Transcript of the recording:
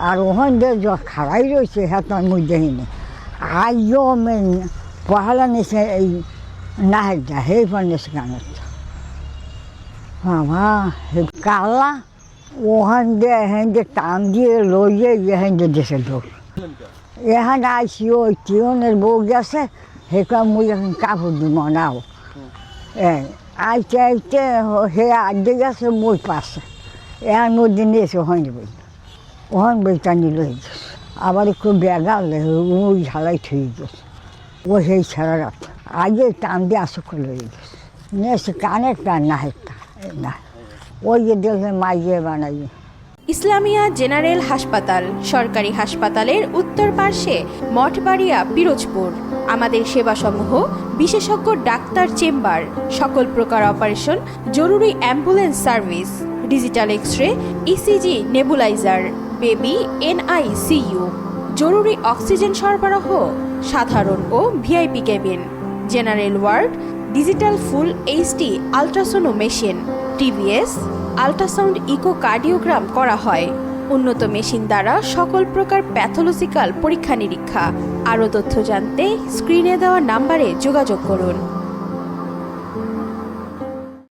আর ওখান দিয়ে খাড়াই রয়েছে হ্যাঁ তো আমি দেখিনি আইও আমি পহালা নিছে এই নাহেরটা সেই পর নিছে গানত বাবা কালা ওখান দিয়ে এখান দিয়ে টান দিয়ে লইয়ে এখান দিয়ে দেশে ঢোক এখানে আইসি ওই টিউনের বউ গেছে সেখানে মুই এখন কাপড় দিব নাও আইতে আইতে সে আগে গেছে মই পাশে এখন নদী নিয়েছে ওখানে বই ওখান বই টানি লই গেছে আবার একটু বেগালে ওই ঝালাই থুয়ে গেছে ও সেই ছাড়া রাত আগে টান দিয়ে আসো করে লই গেছে নিয়েছে কানের টান নাহেরটা না ওই যে দেখলে মাইয়ে বানাইয়ে ইসলামিয়া জেনারেল হাসপাতাল সরকারি হাসপাতালের উত্তর পার্শ্বে মঠবাড়িয়া পিরোজপুর। আমাদের সেবাসমূহ বিশেষজ্ঞ ডাক্তার চেম্বার, সকল প্রকার অপারেশন, জরুরি ambulance service, digital X-ray, ECG, nebuliser, baby NICU, জরুরি অক্সিজেন সরবরাহ, সাধারণ ও VIP cabin, general ward, digital full HD ultrasono machine, TBS, ultrasound echocardiogram করা হয়। উন্নত মেশিন দ্বারা সকল প্রকার প্যাথোলজিক্যাল পরীক্ষা নিরীক্ষা। আরও তথ্য জানতে স্ক্রিনে দেওয়া নাম্বারে যোগাযোগ করুন।